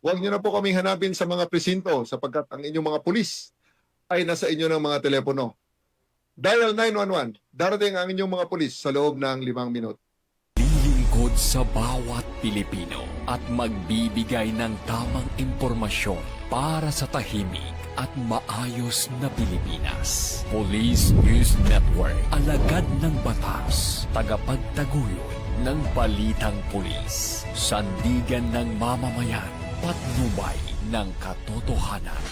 Huwag niyo na po kaming hanapin sa mga presinto sapagkat ang inyong mga pulis ay nasa inyo ng mga telepono. Dial 911. Darating ang inyong mga pulis sa loob ng 5 minuto. Lilingkod sa bawat Pilipino at magbibigay ng tamang impormasyon para sa tahimik at maayos na Pilipinas. Police News Network, alagad ng batas, tagapagtaguyod ng balitang pulis, sandigan ng mamamayan, patnubay ng katotohanan.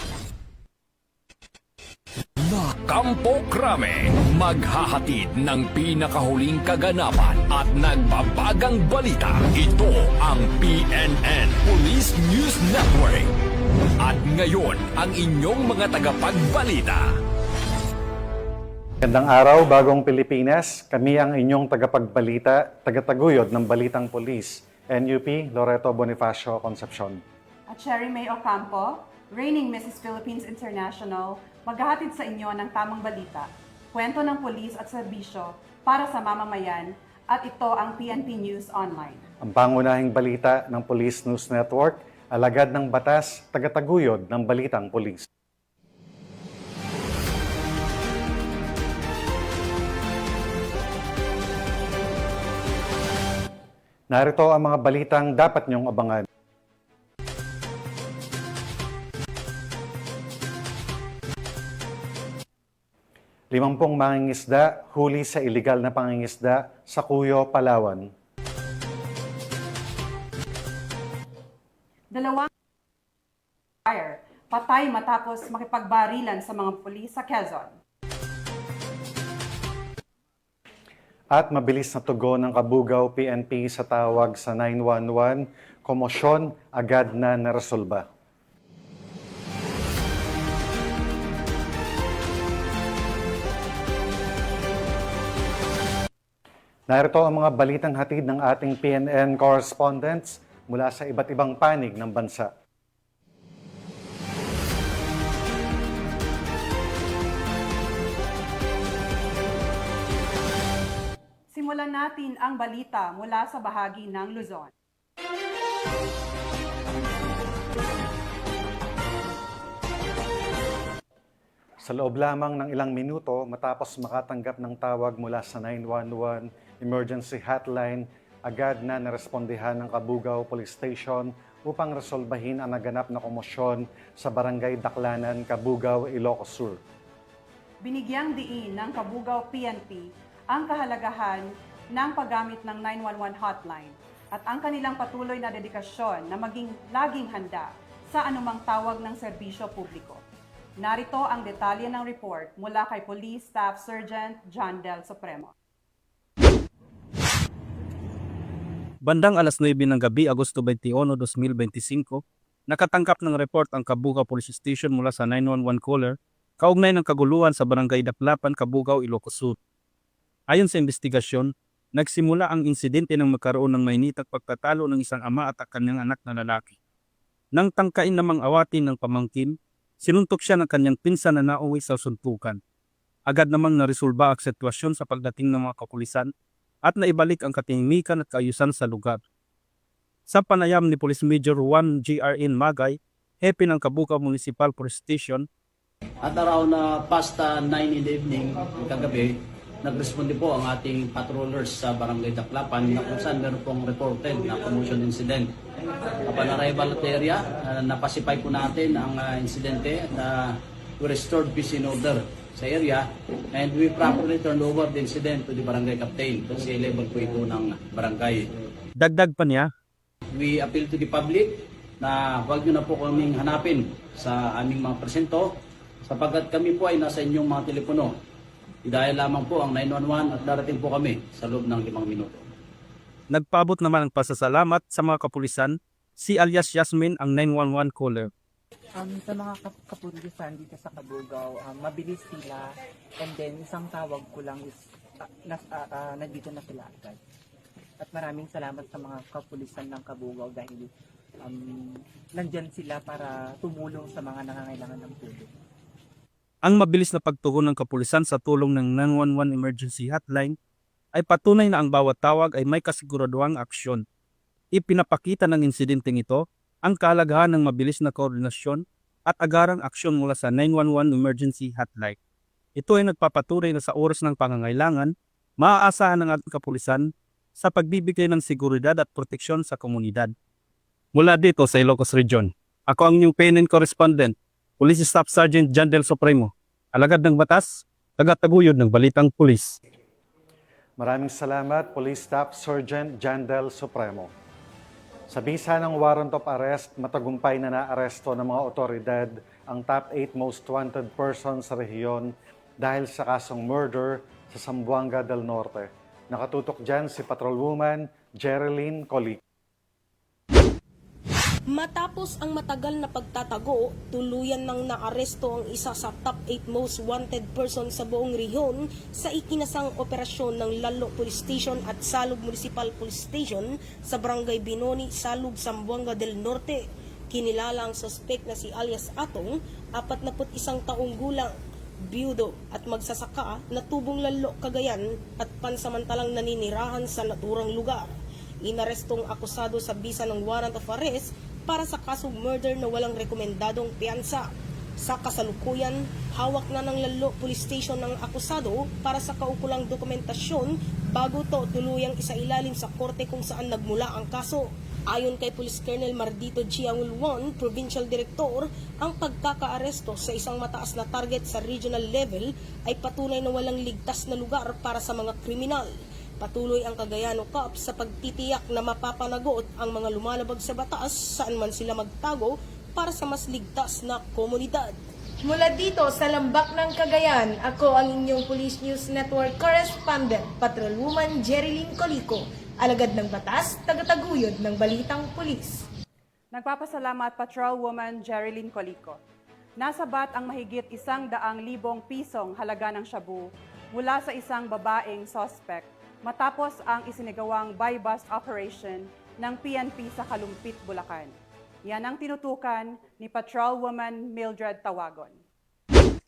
La Campo Crame, maghahatid ng pinakahuling kaganapan at nagbabagang balita. Ito ang PNN Police News Network. At ngayon, ang inyong mga tagapagbalita. Magandang araw, Bagong Pilipinas. Kami ang inyong tagapagbalita, tagataguyod ng Balitang Pulis, NUP Loreto Bonifacio Concepcion. At Sherry May Ocampo, reigning Mrs. Philippines International, maghahatid sa inyo ng tamang balita, kwento ng pulis at serbisyo para sa mamamayan, at ito ang PNP News Online. Ang pangunahing balita ng Police News Network, alagad ng batas, tagataguyod ng Balitang Pulis. Narito ang mga balitang dapat niyong abangan. Limampung mangingisda huli sa iligal na pangingisda sa Cuyo, Palawan. Dalawang fire, patay matapos makipagbarilan sa mga pulis sa Quezon. At mabilis na tugon ng Kabugao PNP sa tawag sa 911, komosyon agad na naresolba. Narito ang mga balitang hatid ng ating PNN correspondents mula sa iba't ibang panig ng bansa. Simulan natin ang balita mula sa bahagi ng Luzon. Sa loob lamang ng ilang minuto matapos makatanggap ng tawag mula sa 911 emergency hotline, agad na narespondihan ng Kabugao Police Station upang resolbahin ang naganap na komosyon sa Barangay Daklanan, Kabugao, Ilocos Sur. Binigyang diin ng Kabugao PNP ang kahalagahan ng paggamit ng 911 hotline at ang kanilang patuloy na dedikasyon na maging laging handa sa anumang tawag ng serbisyo publiko. Narito ang detalye ng report mula kay Police Staff Sergeant John Del Supremo. Bandang alas 9 ng gabi, Agosto 21, 2025, nakatangkap ng report ang Kabugao Police Station mula sa 911 caller kaugnay ng kaguluhan sa Barangay Daklapan, Kabugao, Ilocos Sur. Ayon sa investigasyon, nagsimula ang insidente nang magkaroon ng mainitang pagtatalo ng isang ama at kanyang anak na lalaki. Nang tangkain namang awatin ng pamangkin, sinuntok siya ng kanyang pinsan na nauwi sa suntukan. Agad namang naresolba ang sitwasyon sa pagdating ng mga kapulisan at naibalik ang katahimikan at kaayusan sa lugar. Sa panayam ni Police Major Juan G.R.N. Magay, hepe ng Kabugao Municipal Police Station, at around past 9 in the evening, kagabi, nagresponde po ang ating patrollers sa Barangay Daklapan na kung saan meron pong reported na commotion incident. Upon arrival at the area, napasipay po natin ang insidente na we restored peace and order sa area and we properly turned over the incident to the barangay captain kasi level po ito ng barangay. dagdag pa niya, We appeal to the public na huwag nyo na po kaming hanapin sa aming mga presento sapagkat kami po ay nasa inyong mga telepono. Idaya lamang po ang 911 at darating po kami sa loob ng 5 minuto. nagpaabot naman ang pasasalamat sa mga kapulisan, si alias Yasmin ang 911 caller. Sa mga kapulisan dito sa Kabugao, mabilis sila and then isang tawag ko lang is nandito na sila agad. At maraming salamat sa mga kapulisan ng Kabugao dahil nandyan sila para tumulong sa mga nangangailangan ng tulong. Ang mabilis na pagtugon ng kapulisan sa tulong ng 911 emergency hotline ay patunay na ang bawat tawag ay may kasiguraduhang aksyon. Ipinapakita ng insidenteng ito ang kahalagahan ng mabilis na koordinasyon at agarang aksyon mula sa 911 emergency hotline. Ito ay nagpapatunay na sa oras ng pangangailangan, maaasahan ng ating kapulisan sa pagbibigay ng seguridad at proteksyon sa komunidad. Mula dito sa Ilocos Region, ako ang inyong PNN correspondent, Police Staff Sergeant John Del Supremo, alagad ng batas, tagataguyod ng balitang pulis. Maraming salamat, Police Staff Sergeant John Del Supremo. Sa bisa ng warrant of arrest, matagumpay na naaresto ng mga otoridad ang top 8 most wanted persons sa rehiyon dahil sa kasong murder sa Zamboanga del Norte. Nakatutok dyan si Patrolwoman Jerilyn Colico. Matapos ang matagal na pagtatago, tuluyan nang naaresto ang isa sa top 8 most wanted person sa buong rehiyon sa ikinasang operasyon ng Lalo Police Station at Salug Municipal Police Station sa Barangay Binoni, Salug, Zamboanga del Norte. Kinilala ang suspect na si alias Atong, 41 taong gulang, biyudo at magsasaka na tubong Lalo, Cagayan at pansamantalang naninirahan sa naturang lugar. Inarestong akusado sa bisa ng warrant of arrest para sa kasong murder na walang rekomendadong piyansa. Sa kasalukuyan, hawak na ng Lalo Police Station ng akusado para sa kaukulang dokumentasyon bago to tuluyang isailalim sa korte kung saan nagmula ang kaso. Ayon kay Police Colonel Mardito Chiangulwan, Provincial Director, ang pagkakaaresto sa isang mataas na target sa regional level ay patunay na walang ligtas na lugar para sa mga kriminal. Patuloy ang Cagayano Cops sa pagtitiyak na mapapanagot ang mga lumalabag sa batas saan man sila magtago para sa mas ligtas na komunidad. Mula dito sa Lambak ng Cagayan, ako ang inyong Police News Network Correspondent, Patrolwoman Jerilyn Colico, alagad ng batas, tagataguyod ng balitang pulis. Nagpapasalamat Patrolwoman Jerilyn Colico. Nasabat ang mahigit 100,000 pisong halaga ng shabu mula sa isang babaeng suspect matapos ang isinagawang buy-bust operation ng PNP sa Kalumpit, Bulacan. Yan ang tinutukan ni Patrolwoman Mildred Tawagon.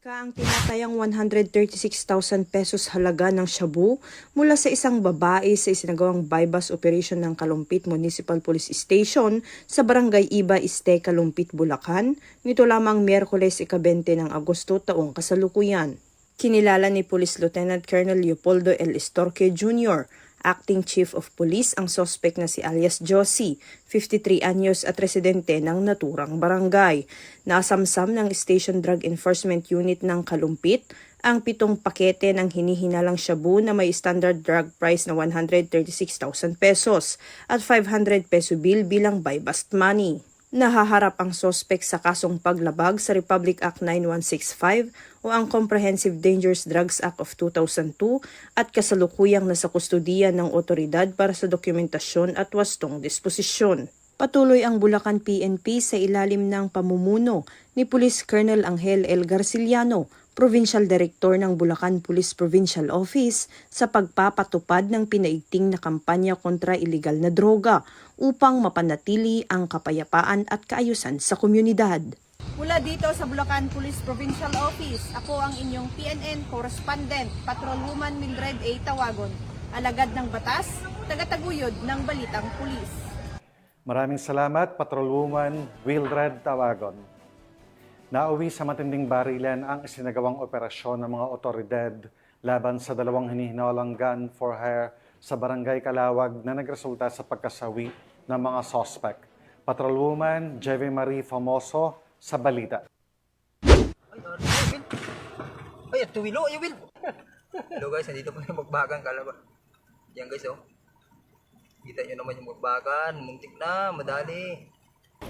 Ang tinatayang 136,000 pesos halaga ng shabu mula sa isang babae sa isinagawang buy-bust operation ng Kalumpit Municipal Police Station sa Barangay Iba Este, Kalumpit, Bulacan, nito lamang Miyerkules 20 ng Agosto taong kasalukuyan. Kinilala ni Police Lieutenant Colonel Leopoldo L. Estorque Jr., Acting Chief of Police, ang suspect na si alias Josie, 53 anyos at residente ng naturang barangay. Nasamsam ng Station Drug Enforcement Unit ng Kalumpit ang 7 pakete ng hinihinalang shabu na may standard drug price na 136,000 pesos at 500 peso bill bilang buy-bust money. Nahaharap ang sospek sa kasong paglabag sa Republic Act 9165 o ang Comprehensive Dangerous Drugs Act of 2002 at kasalukuyang nasa kustudiya ng otoridad para sa dokumentasyon at wastong disposisyon. Patuloy ang Bulacan PNP sa ilalim ng pamumuno ni Police Colonel Angel L. Garciliano, Provincial Director ng Bulacan Police Provincial Office, sa pagpapatupad ng pinaigting na kampanya kontra iligal na droga upang mapanatili ang kapayapaan at kaayusan sa komunidad. Mula dito sa Bulacan Police Provincial Office, ako ang inyong PNN Correspondent, Patrolwoman Mildred A. Tawagon, alagad ng batas, tagataguyod ng balitang pulis. Maraming salamat, Patrolwoman Mildred Tawagon. Nauwi sa matinding barilan ang isinagawang operasyon ng mga otoridad laban sa 2 hinihinalang gun for hire sa Barangay Calawag na nagresulta sa pagkasawi ng mga suspect. Patrolwoman Jeve Marie Famoso sa balita. Ay, tuwilo, you will. Hello guys, nandito po yung magbagan Calawag. Yan guys, oh. Kita nyo naman yung magbagan, muntik na, madali.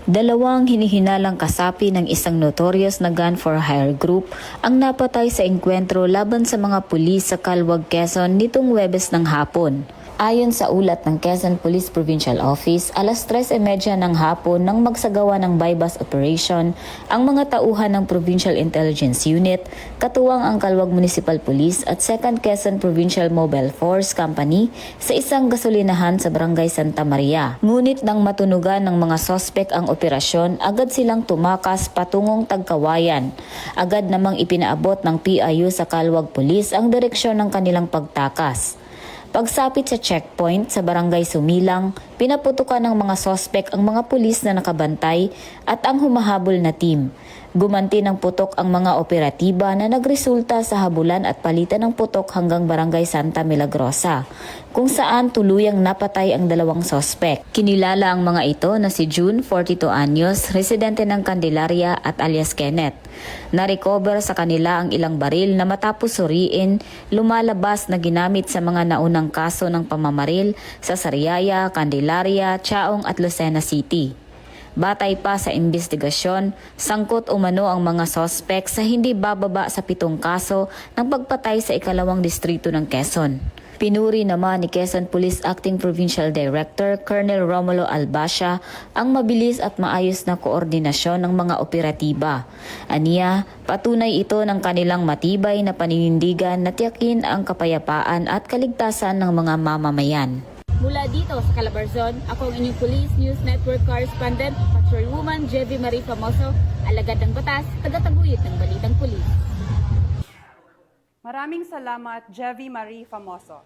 2 hinihinalang kasapi ng isang notorious na gun for hire group ang napatay sa engkwentro laban sa mga pulis sa Calawag, Quezon nitong Huwebes ng hapon. Ayon sa ulat ng Quezon Police Provincial Office, alas 3:30 ng hapon nang magsagawa ng buy-bust operation ang mga tauhan ng Provincial Intelligence Unit, katuwang ang Calawag Municipal Police at 2nd Quezon Provincial Mobile Force Company sa isang gasolinahan sa Barangay Santa Maria. Ngunit nang matunugan ng mga sospek ang operasyon, agad silang tumakas patungong Tagkawayan. Agad namang ipinaabot ng PIU sa Calawag Police ang direksyon ng kanilang pagtakas. Pagsapit sa checkpoint sa Barangay Sumilang, Pinaputukan ng mga sospek ang mga pulis na nakabantay at ang humahabol na team. Gumanti ng putok ang mga operatiba na nagresulta sa habulan at palitan ng putok hanggang Barangay Santa Milagrosa, kung saan tuluyang napatay ang dalawang sospek. Kinilala ang mga ito na si June, 42 anyos, residente ng Candelaria at alias Kenneth. Na-recover sa kanila ang ilang baril na matapos suriin, lumalabas na ginamit sa mga naunang kaso ng pamamaril sa Sariaya, Candelaria, Chaong at Lucena City. Batay pa sa investigasyon, sangkot umano ang mga sospek sa hindi bababa sa 7 kaso ng pagpatay sa ikalawang distrito ng Quezon. Pinuri naman ni Quezon Police Acting Provincial Director Colonel Romulo Albasha ang mabilis at maayos na koordinasyon ng mga operatiba. Aniya, patunay ito ng kanilang matibay na paninindigan na tiyakin ang kapayapaan at kaligtasan ng mga mamamayan. Mula dito sa Calabarzon, ako ang inyong Police News Network Correspondent, Patrolwoman Jevie Marie Famoso, alagad ng batas, tagataguyod ng Balitang Pulis. Maraming salamat, Jevie Marie Famoso.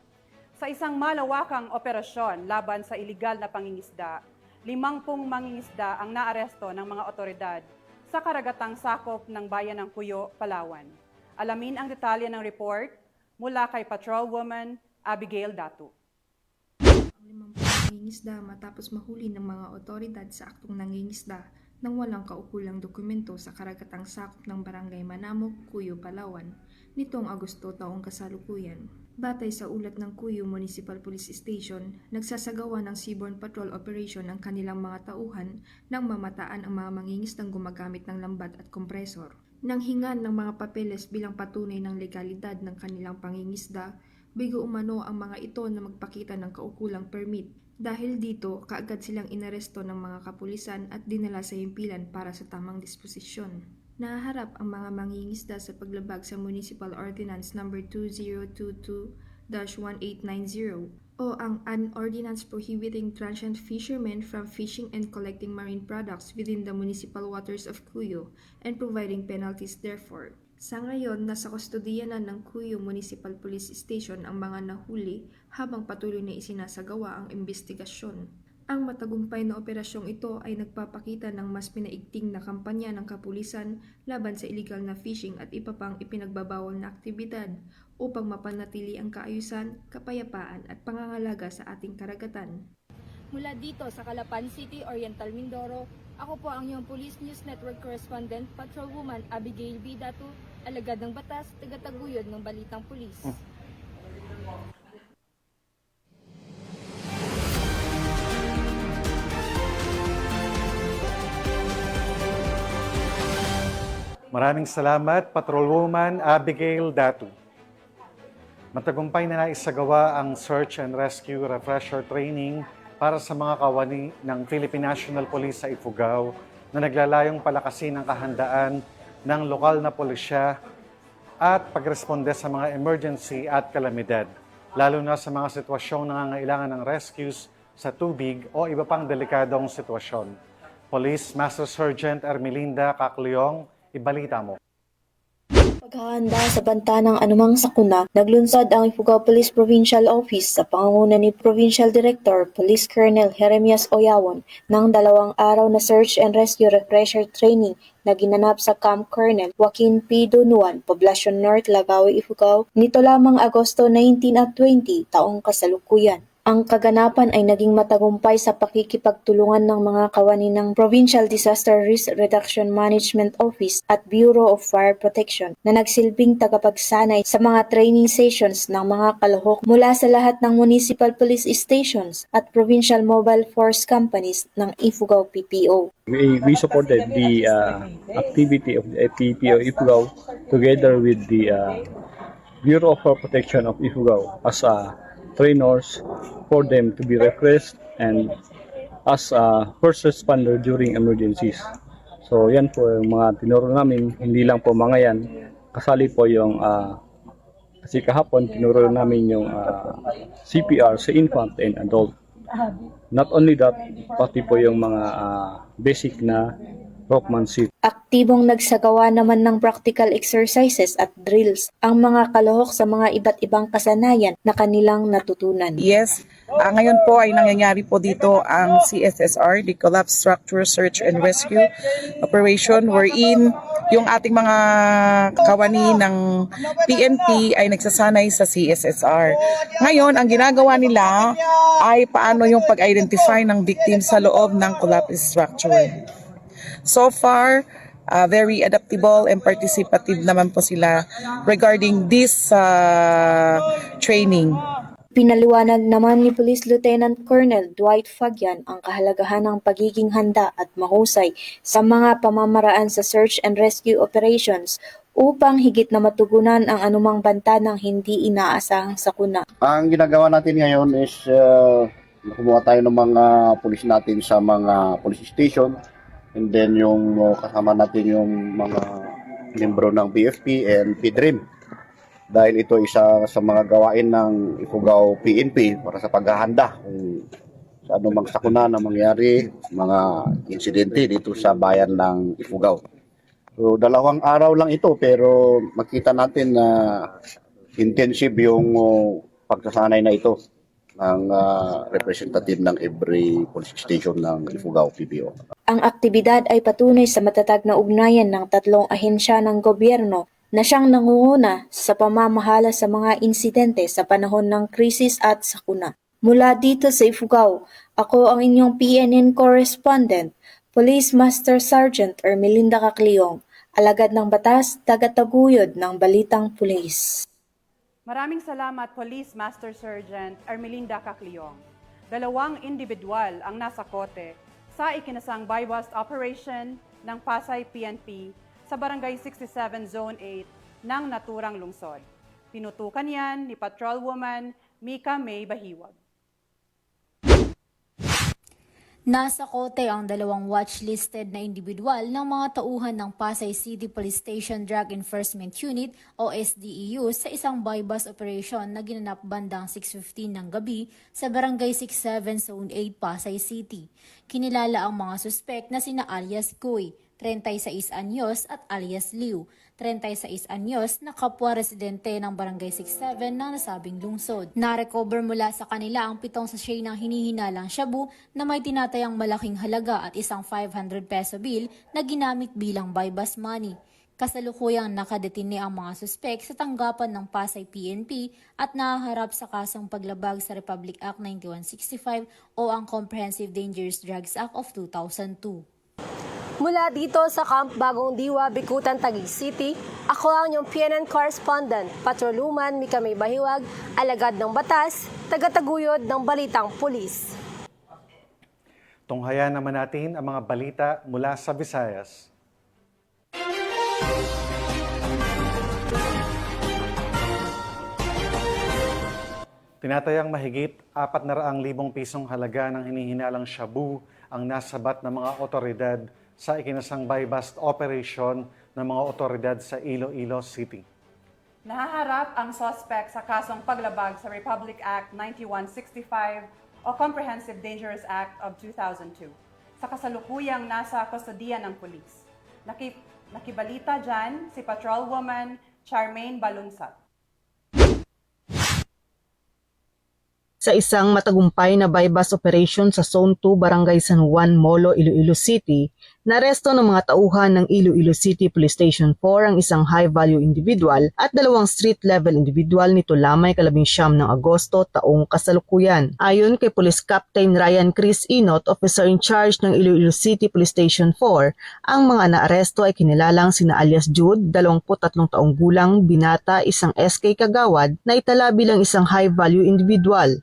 Sa isang malawakang operasyon laban sa iligal na pangingisda, 50 mangingisda ang naaresto ng mga otoridad sa karagatang sakop ng bayan ng Cuyo, Palawan. Alamin ang detalye ng report mula kay Patrolwoman Abigail Datu. 50 nangingisda matapos mahuli ng mga otoridad sa aktong nangingisda nang walang kaukulang dokumento sa karagatang sakop ng Barangay Manamok, Cuyo, Palawan nitong Agosto taong kasalukuyan. Batay sa ulat ng Cuyo Municipal Police Station, nagsasagawa ng seaborne patrol operation ang kanilang mga tauhan nang mamataan ang mga mangingisdang gumagamit ng lambat at kompresor. Nang hingan ng mga papeles bilang patunay ng legalidad ng kanilang pangingisda, bigo umano ang mga ito na magpakita ng kaukulang permit. Dahil dito, kaagad silang inaresto ng mga kapulisan at dinala sa himpilan para sa tamang disposisyon. Nahaharap ang mga mangingisda sa paglabag sa Municipal Ordinance No. 2022-1890 o ang An Ordinance Prohibiting Transient Fishermen from Fishing and Collecting Marine Products within the Municipal Waters of Cuyo and providing penalties therefore. Sa ngayon, nasa kustodiya na ng Cuyo Municipal Police Station ang mga nahuli habang patuloy na isinasagawa ang investigasyon. Ang matagumpay na operasyong ito ay nagpapakita ng mas pinaigting na kampanya ng kapulisan laban sa illegal na fishing at iba pang ipinagbabawal na aktibidad upang mapanatili ang kaayusan, kapayapaan at pangangalaga sa ating karagatan. Mula dito sa Calapan City, Oriental Mindoro, ako po ang iyong Police News Network Correspondent, Patrolwoman Abigail B. Datu, alagad ng batas, tagataguyod ng Balitang Pulis. Maraming salamat, Patrolwoman Abigail Datu. Matagumpay na naisagawa ang Search and Rescue Refresher Training para sa mga kawani ng Philippine National Police sa Ifugao na naglalayong palakasin ang kahandaan ng lokal na pulisya at pagresponde sa mga emergency at kalamidad, lalo na sa mga sitwasyong nangangailangan ng rescues sa tubig o iba pang delikadong sitwasyon. Police Master Sergeant Ermelinda Cacleong, ibalita mo. Paghahanda sa banta ng anumang sakuna, naglunsad ang Ifugao Police Provincial Office sa pangunguna ni Provincial Director Police Colonel Jeremias Oyawon ng 2 araw na Search and Rescue Refresher Training na ginanap sa Camp Colonel Joaquin P. Dunuan, Poblacion North, Lagawi, Ifugao, nito lamang Agosto 19 at 20 taong kasalukuyan. Ang kaganapan ay naging matagumpay sa pakikipagtulungan ng mga kawani ng Provincial Disaster Risk Reduction Management Office at Bureau of Fire Protection na nagsilbing tagapagsanay sa mga training sessions ng mga kalahok mula sa lahat ng municipal police stations at provincial mobile force companies ng Ifugao PPO. We supported the activity of the PPO Ifugao together with the Bureau of Fire Protection of Ifugao as trainers for them to be refreshed and as a first responder during emergencies. So yan po yung mga tinuro namin, hindi lang po mga yan, kasali po yung kasi kahapon tinuro namin yung CPR sa infant and adult. Not only that, pati po yung mga basic na Rockman City. Aktibong nagsagawa naman ng practical exercises at drills ang mga kalahok sa mga iba't ibang kasanayan na kanilang natutunan. Yes, ngayon po ay nangyayari po dito ang CSSR, the Collapse Structure Search and Rescue Operation, wherein yung ating mga kawani ng PNP ay nagsasanay sa CSSR. Ngayon, ang ginagawa nila ay paano yung pag-identify ng victim sa loob ng collapse structure. So far, very adaptable and participative naman po sila regarding this training. Pinaliwanag naman ni Police Lieutenant Colonel Dwight Fagyan ang kahalagahan ng pagiging handa at mahusay sa mga pamamaraan sa search and rescue operations upang higit na matugunan ang anumang banta ng hindi inaasahang sakuna. Ang ginagawa natin ngayon is kumuha tayo ng mga pulis natin sa mga police station, and then yung kasama natin yung mga membro ng BFP and PDRIM. Dahil ito isa sa mga gawain ng Ifugao PNP para sa paghahanda kung sa anumang sakuna na mangyari, mga insidente dito sa bayan ng Ifugao. So 2 araw lang ito pero makita natin na intensive yung pagsasanay na ito ng representative ng every police station ng Ifugao PBO. Ang aktibidad ay patunay sa matatag na ugnayan ng 3 ahensya ng gobyerno na siyang nangunguna sa pamamahala sa mga insidente sa panahon ng krisis at sakuna. Mula dito sa Ifugao, ako ang inyong PNN correspondent, Police Master Sergeant Ermelinda Cacliong, alagad ng batas, tagataguyod ng Balitang Pulis. Maraming salamat, Police Master Sergeant Ermelinda Cacliong. 2 individual ang nasa kote sa ikinasang buy-bust operation ng Pasay PNP sa Barangay 67 Zone 8 ng naturang lungsod. Pinutukan yan ni Patrolwoman Mika May Bahiwag. Nasa kote ang 2 watchlisted na individual ng mga tauhan ng Pasay City Police Station Drug Enforcement Unit o SDEU sa isang buy-bust operation na ginanap bandang 6:15 ng gabi sa Barangay 67 Zone 8, Pasay City. Kinilala ang mga suspek na sina alias Koy, 36 anyos at alias Liu, 36 anyos na kapwa residente ng Barangay 67 ng nasabing lungsod. Na-recover mula sa kanila ang 7 sachet ng hinihinalang shabu na may tinatayang malaking halaga at isang 500 peso bill na ginamit bilang buy-bust money. Kasalukuyang nakadetine ang mga suspek sa tanggapan ng Pasay PNP at nahaharap sa kasong paglabag sa Republic Act 9165 o ang Comprehensive Dangerous Drugs Act of 2002. Mula dito sa Camp Bagong Diwa, Bikutan, Taguig City, ako ang inyong PNN correspondent, Patrolwoman Mika May Bahiwag, alagad ng batas, tagataguyod ng Balitang Pulis. Tunghayan naman natin ang mga balita mula sa Visayas. Tinatayang mahigit 400,000 pisong halaga ng hinihinalang shabu ang nasabat ng mga otoridad sa ikinasang buy-bust operation ng mga otoridad sa Iloilo City. Nahaharap ang suspect sa kasong paglabag sa Republic Act 9165 o Comprehensive Dangerous Act of 2002 sa kasalukuyang nasa kustodiya ng pulis. Nakibalita dyan si Patrolwoman Charmaine Balunsat. Sa isang matagumpay na buy-bust operation sa Zone 2, Barangay San Juan, Molo, Iloilo City, naresto ng mga tauhan ng Iloilo City Police Station 4 ang isang high-value individual at 2 street-level individual nito lamay 19 ng Agosto taong kasalukuyan. Ayon kay Police Captain Ryan Chris Inot, officer in charge ng Iloilo City Police Station 4, ang mga naaresto ay kinilalang sina alias Jude, 23 taong gulang, binata, isang SK Kagawad na itala bilang isang high-value individual.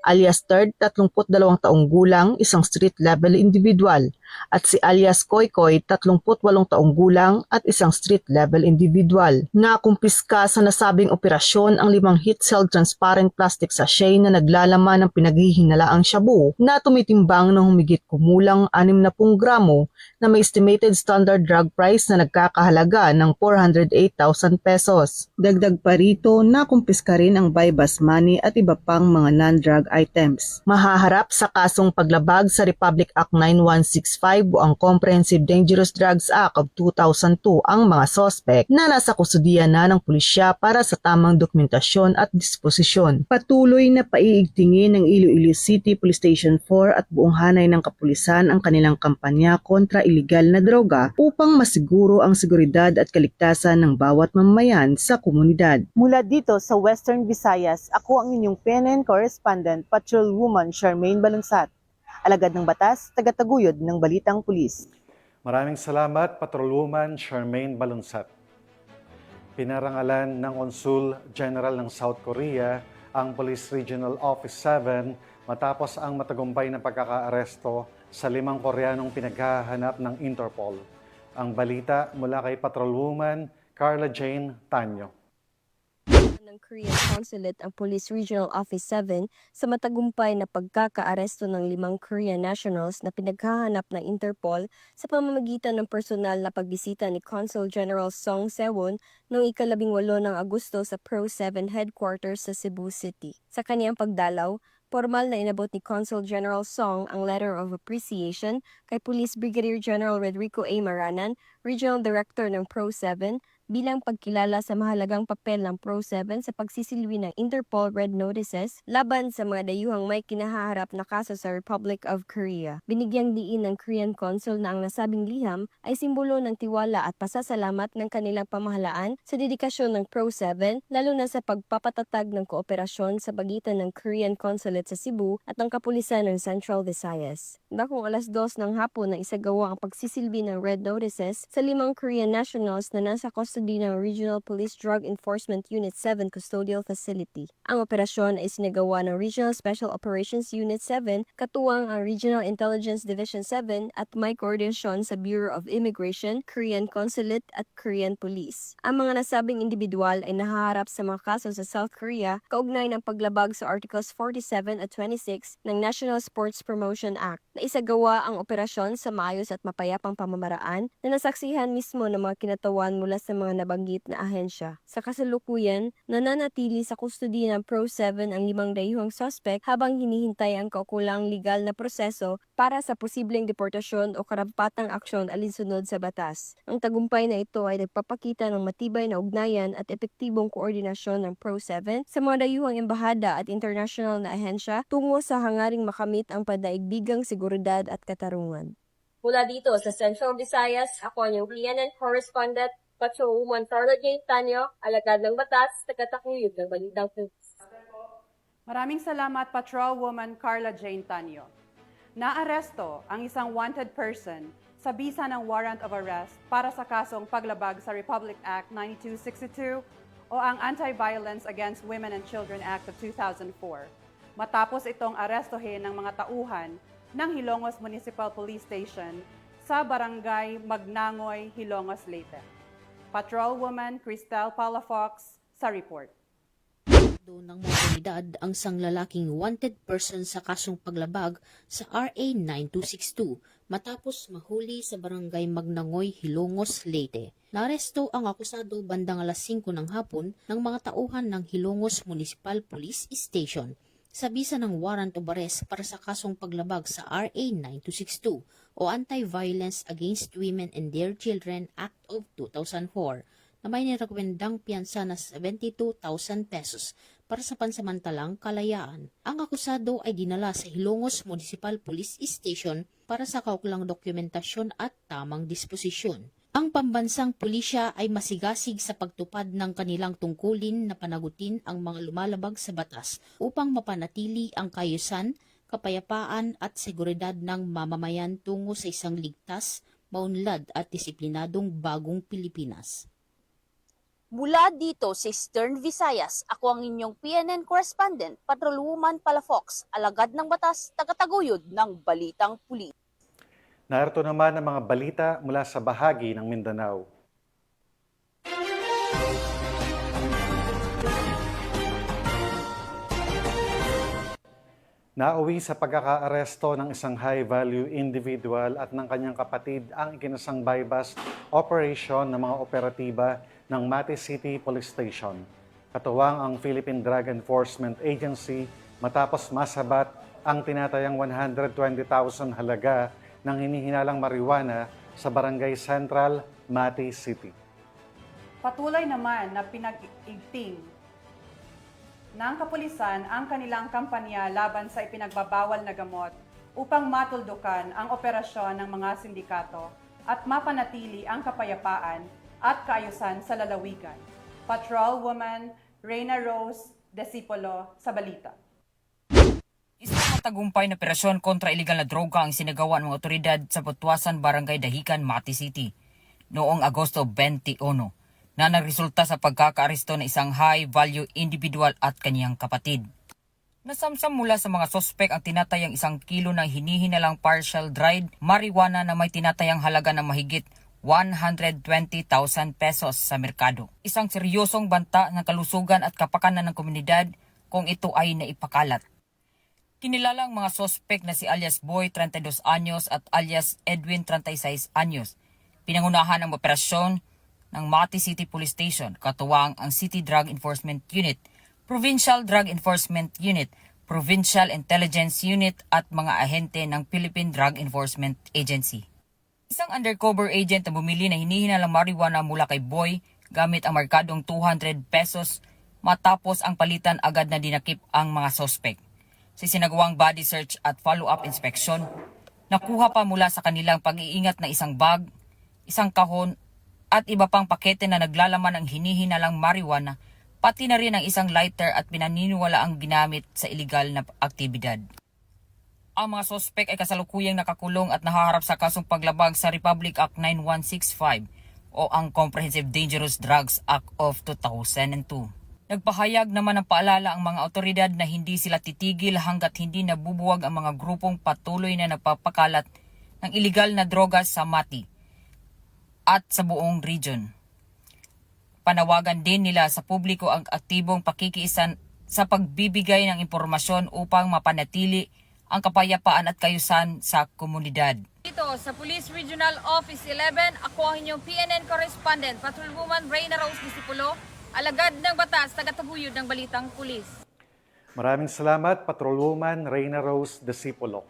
Alias Third, 32 taong gulang, isang street-level individual, at si alias Koykoy, 38 taong gulang at isang street-level individual. Nakumpiska sa nasabing operasyon ang 5 heat-sealed transparent plastic sachet na naglalaman ng pinaghihinalaang shabu na tumitimbang ng humigit kumulang 60 gramo na may estimated standard drug price na nagkakahalaga ng 408,000 pesos. Dagdag pa rito, nakumpiska rin ang buy-bust money at iba pang mga non-drug items. Mahaharap sa kasong paglabag sa Republic Act 9165 o ang Comprehensive Dangerous Drugs Act of 2002 ang mga sospek na nasa kustudiya na ng pulisya para sa tamang dokumentasyon at disposisyon. Patuloy na paiigtingin ng Iloilo City Police Station 4 at buong hanay ng kapulisan ang kanilang kampanya kontra iligal na droga upang masiguro ang seguridad at kaligtasan ng bawat mamamayan sa komunidad. Mula dito sa Western Visayas, ako ang inyong PNN correspondent, Patrolwoman Charmaine Balunsat. Alagad ng batas, tagataguyod ng Balitang Pulis. Maraming salamat, Patrolwoman Charmaine Balunsat. Pinarangalan ng Consul General ng South Korea ang Police Regional Office 7 matapos ang matagumpay na pagkakaaresto sa 5 Koreanong pinaghahanap ng Interpol. Ang balita mula kay Patrolwoman Carla Jane Tanyo. Ng Korean Consulate ang Police Regional Office 7 sa matagumpay na pagkakaaresto ng 5 Korean nationals na pinaghahanap ng Interpol sa pamamagitan ng personal na pagbisita ni Consul General Song Se-won noong ika-18 ng Agosto sa Pro 7 headquarters sa Cebu City. Sa kaniyang pagdalaw, formal na inabot ni Consul General Song ang letter of appreciation kay Police Brigadier General Rodrigo A. Maranan, Regional Director ng Pro 7, bilang pagkilala sa mahalagang papel ng Pro 7 sa pagsisilbi ng Interpol Red Notices laban sa mga dayuhang may kinahaharap na kaso sa Republic of Korea. Binigyang diin ng Korean Consul na ang nasabing liham ay simbolo ng tiwala at pasasalamat ng kanilang pamahalaan sa dedikasyon ng Pro 7, lalo na sa pagpapatatag ng kooperasyon sa pagitan ng Korean Consulate sa Cebu at ng kapulisan ng Central Visayas. Dakong 2:00 ng hapon na isagawa ang pagsisilbi ng Red Notices sa 5 Korean nationals na nasa custody ng Regional Police Drug Enforcement Unit 7 Custodial Facility. Ang operasyon ay sinagawa ng Regional Special Operations Unit 7, katuwang ang Regional Intelligence Division 7 at may koordinasyon sa Bureau of Immigration, Korean Consulate at Korean Police. Ang mga nasabing individual ay nahaharap sa mga kaso sa South Korea kaugnay ng paglabag sa Articles 47 at 26 ng National Sports Promotion Act na isagawa ang operasyon sa maayos at mapayapang pamamaraan na nasaksihan mismo ng mga kinatawan mula sa mga nabanggit na ahensya. Sa kasalukuyan, nananatili sa kustodiya ng Pro 7 ang 5 dayuhang suspect habang hinihintay ang kaukulang legal na proseso para sa posibleng deportasyon o karapatang aksyon alinsunod sa batas. Ang tagumpay na ito ay nagpapakita ng matibay na ugnayan at epektibong koordinasyon ng Pro 7 sa mga dayuhang embahada at international na ahensya tungo sa hangaring makamit ang padaigdigang seguridad at katarungan. Mula dito sa Central Visayas, ako ang iyong PNN correspondent, Patrolwoman Carla Jane Tanyo, alagad ng batas, tagataguyod ng Balitang Pulis. Maraming salamat, Patrolwoman Carla Jane Tanyo. Naaresto ang isang wanted person sa bisa ng warrant of arrest para sa kasong paglabag sa Republic Act 9262 o ang Anti-Violence Against Women and Children Act of 2004, matapos itong arestohin ng mga tauhan ng Hilongos Municipal Police Station sa Barangay Magnangoy, Hilongos, Leyte. Patrolwoman Cristel Palafox sa report. Doon ng otoridad ang isang lalaking wanted person sa kasong paglabag sa RA 9262 matapos mahuli sa Barangay Magnangoy, Hilongos, Leyte. Naaresto ang akusado bandang 5:00 ng hapon ng mga tauhan ng Hilongos Municipal Police Station sa bisa ng warrant of arrest para sa kasong paglabag sa RA 9262 o Anti-Violence Against Women and Their Children Act of 2004 na may nirekomendang piyansa na 72,000 pesos para sa pansamantalang kalayaan. Ang akusado ay dinala sa Hilongos Municipal Police Station para sa kaukulang dokumentasyon at tamang disposisyon. Ang pambansang pulisya ay masigasig sa pagtupad ng kanilang tungkulin na panagutin ang mga lumalabag sa batas upang mapanatili ang kaayusan, kapayapaan at seguridad ng mamamayan tungo sa isang ligtas, maunlad at disiplinadong bagong Pilipinas. Mula dito sa Eastern Visayas, ako ang inyong PNN correspondent, Patrolwoman Palafox, alagad ng batas, tagataguyod ng Balitang Pulis. Narito naman ang mga balita mula sa bahagi ng Mindanao. Nauwi sa pagkakaaresto ng isang high-value individual at ng kanyang kapatid ang ikinasang bypass operation ng mga operatiba ng Mati City Police Station. Katuwang ang Philippine Drug Enforcement Agency matapos masabat ang tinatayang 120,000 halaga ng hinihinalang marijuana sa Barangay Central, Mati City. Patuloy naman na pinag-igting ng kapulisan ang kanilang kampanya laban sa ipinagbabawal na gamot upang matuldukan ang operasyon ng mga sindikato at mapanatili ang kapayapaan at kaayusan sa lalawigan. Patrolwoman Reyna Rose Desipolo sa balita. Isang matagumpay na operasyon kontra iligal na droga ang sinagawa ng mga otoridad sa Butuasan, Barangay Dahican, Mati City noong Agosto 21 na nagresulta sa pagkakaaresto ng isang high-value individual at kaniyang kapatid. Nasamsam mula sa mga sospek ang tinatayang 1 kilo ng hinihinalang partial dried marijuana na may tinatayang halaga na mahigit 120,000 pesos sa merkado. Isang seryosong banta ng kalusugan at kapakanan ng komunidad kung ito ay naipakalat. Kinilalang mga sospek na si alias Boy, 32 anyos at alias Edwin, 36 anyos. Pinangunahan ang operasyon ng Mati City Police Station, katuwang ang City Drug Enforcement Unit, Provincial Drug Enforcement Unit, Provincial Intelligence Unit at mga ahente ng Philippine Drug Enforcement Agency. Isang undercover agent na bumili na hinihinalang marijuana mula kay Boy gamit ang markadong 200 pesos matapos ang palitan agad na dinakip ang mga sospek. Sa sinagawang body search at follow-up inspection, nakuha pa mula sa kanilang pag-iingat na isang bag, isang kahon at iba pang pakete na naglalaman ng hinihinalang marijuana, pati na rin ang isang lighter at pinaniniwala ang ginamit sa iligal na aktibidad. Ang mga sospek ay kasalukuyang nakakulong at nahaharap sa kasong paglabag sa Republic Act 9165 o ang Comprehensive Dangerous Drugs Act of 2002. Nagpahayag naman ng paalala ang mga otoridad na hindi sila titigil hanggat hindi nabubuwag ang mga grupong patuloy na nagpapakalat ng iligal na droga sa Mati at sa buong region. Panawagan din nila sa publiko ang aktibong pakikiisan sa pagbibigay ng impormasyon upang mapanatili ang kapayapaan at kayusan sa komunidad. Dito sa Police Regional Office 11, ako ang inyong PNN correspondent, Patrolwoman Reyna Rose Desipolo, alagad ng batas, tagataguyod ng balitang pulis. Maraming salamat, Patrolwoman Reyna Rose Desipolo.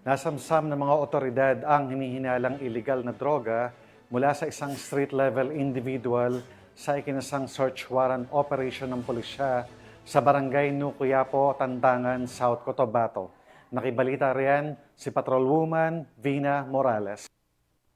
Nasamsam ng mga otoridad ang hinihinalang iligal na droga mula sa isang street-level individual sa ikinasang search warrant operation ng pulisya sa Barangay Nukuyapo, Tandangan, South Cotabato. Nakibalita riyan si Patrolwoman Vina Morales.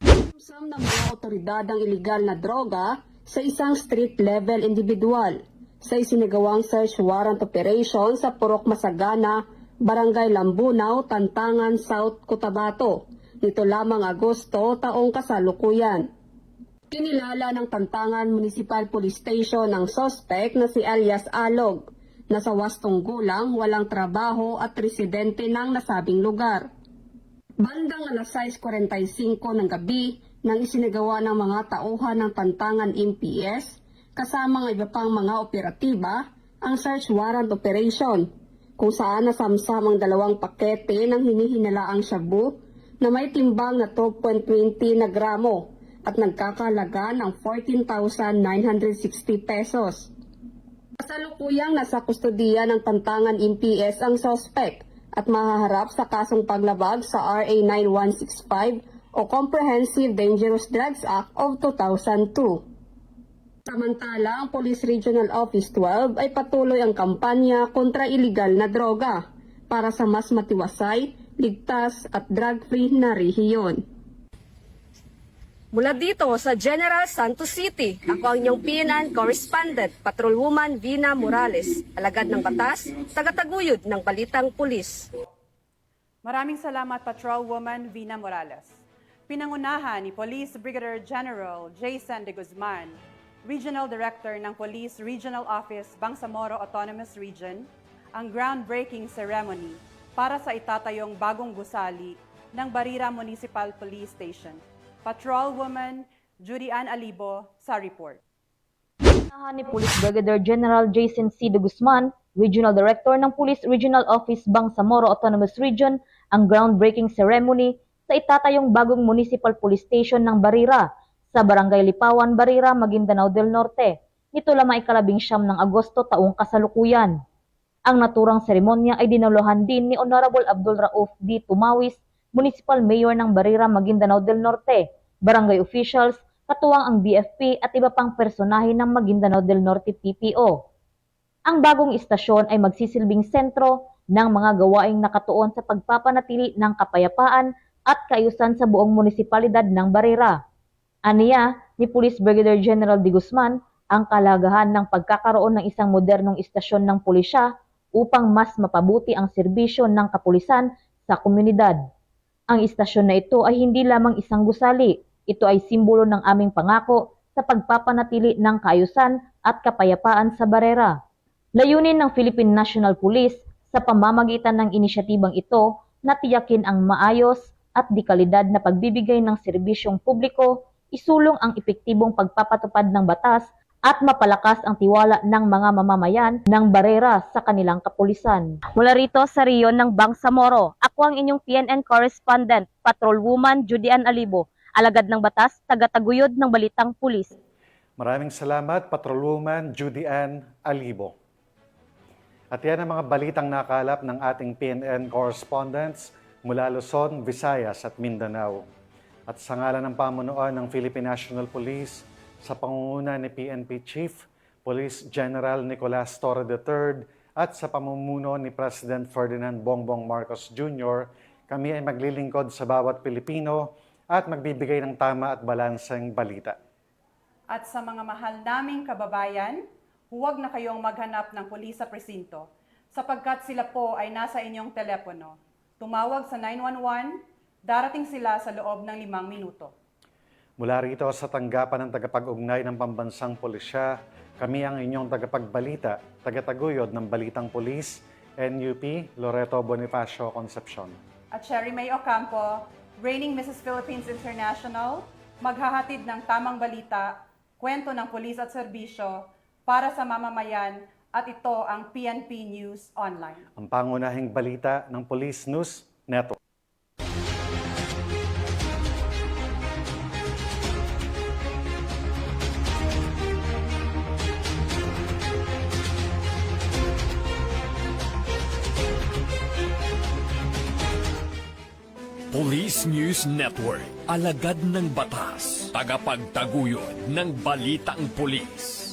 Nasamsam ng mga otoridad ang iligal na droga sa isang street-level individual sa isinagawang search warrant operation sa Purok Masagana, Barangay Lambunaw, Tantangan, South Cotabato. Nito lamang Agosto taong kasalukuyan. Kinilala ng Tantangan Municipal Police Station ang suspect na si alias Alog, na sa wastong gulang, walang trabaho at residente ng nasabing lugar. Bandang alas 6:45 ng gabi nang isinagawa ng mga tauhan ng Tantangan MPS kasama ng iba pang mga operatiba ang search warrant operation, kung saan nasamsam ang 2 pakete ng hinihinalaang shabu na may timbang na 12.20 na gramo at nagkakalaga ng 14,960 pesos. Kasalukuyang nasa kustodiya ng Tantangan MPS ang suspect at mahaharap sa kasong paglabag sa RA 9165 o Comprehensive Dangerous Drugs Act of 2002. Samantala, ang Police Regional Office 12 ay patuloy ang kampanya kontra iligal na droga para sa mas matiwasay, ligtas at drug-free na rehiyon. Mula dito sa General Santos City, ako ang inyong PNN correspondent, Patrolwoman Vina Morales, alagad ng batas, tagataguyod ng balitang pulis. Maraming salamat, Patrolwoman Vina Morales. Pinangunahan ni Police Brigadier General Jason de Guzman, Regional Director ng Police Regional Office, Bangsamoro Autonomous Region, ang groundbreaking ceremony para sa itatayong bagong gusali ng Barira Municipal Police Station. Patrolwoman Judy Ann Alibo sa report. Ni Police Brigadier General Jason C. de Guzman, Regional Director ng Police Regional Office Bangsamoro Autonomous Region, ang groundbreaking ceremony sa itatayong bagong Municipal Police Station ng Barira sa Barangay Lipawan, Barira, Maguindanao del Norte. Nito lamang 19 ng Agosto taong kasalukuyan. Ang naturang seremonya ay dinalohan din ni Honorable Abdul Rauf D. Tumawis, Municipal Mayor ng Barira, Maguindanao del Norte, barangay officials, katuwang ang BFP at iba pang personahe ng Maguindanao del Norte PPO. Ang bagong istasyon ay magsisilbing sentro ng mga gawaing nakatuon sa pagpapanatili ng kapayapaan at kaayusan sa buong munisipalidad ng Barira. Aniya ni Police Brigadier General De Guzman ang kalagahan ng pagkakaroon ng isang modernong istasyon ng pulisya upang mas mapabuti ang serbisyo ng kapulisan sa komunidad. Ang istasyon na ito ay hindi lamang isang gusali, ito ay simbolo ng aming pangako sa pagpapanatili ng kaayusan at kapayapaan sa Barera. Layunin ng Philippine National Police sa pamamagitan ng inisyatibang ito na tiyakin ang maayos at dekalidad na pagbibigay ng serbisyong publiko, isulong ang epektibong pagpapatupad ng batas at mapalakas ang tiwala ng mga mamamayan ng Barera sa kanilang kapulisan. Mula rito sa Riyon ng Bangsamoro, ako ang inyong PNN correspondent, Patrolwoman Judy Ann Alibo, alagad ng batas, taga-taguyod ng Balitang Pulis. Maraming salamat, Patrolwoman Judy Ann Alibo. At yan ang mga balitang nakalap ng ating PNN correspondents mula Luzon, Visayas at Mindanao. At sa ngalan ng pamunuan ng Philippine National Police, sa pangunguna ni PNP Chief Police General Nicolas Torre III at sa pamumuno ni President Ferdinand Bongbong Marcos Jr., kami ay maglilingkod sa bawat Pilipino at magbibigay ng tama at balanseng balita. At sa mga mahal naming kababayan, huwag na kayong maghanap ng pulis sa presinto sapagkat sila po ay nasa inyong telepono. Tumawag sa 911, darating sila sa loob ng 5 minuto. Mula rito sa tanggapan ng tagapag-ugnay ng Pambansang Pulisya, kami ang inyong tagapagbalita, tagataguyod ng Balitang Pulis, NUP Loreto Bonifacio Concepcion. At Sherry May Ocampo, reigning Mrs. Philippines International, maghahatid ng tamang balita, kwento ng pulis at serbisyo para sa mamamayan at ito ang PNP News Online. Ang pangunahing balita ng Police News Network. Police News Network, alagad ng batas, tagapagtaguyod ng Balitang Pulis.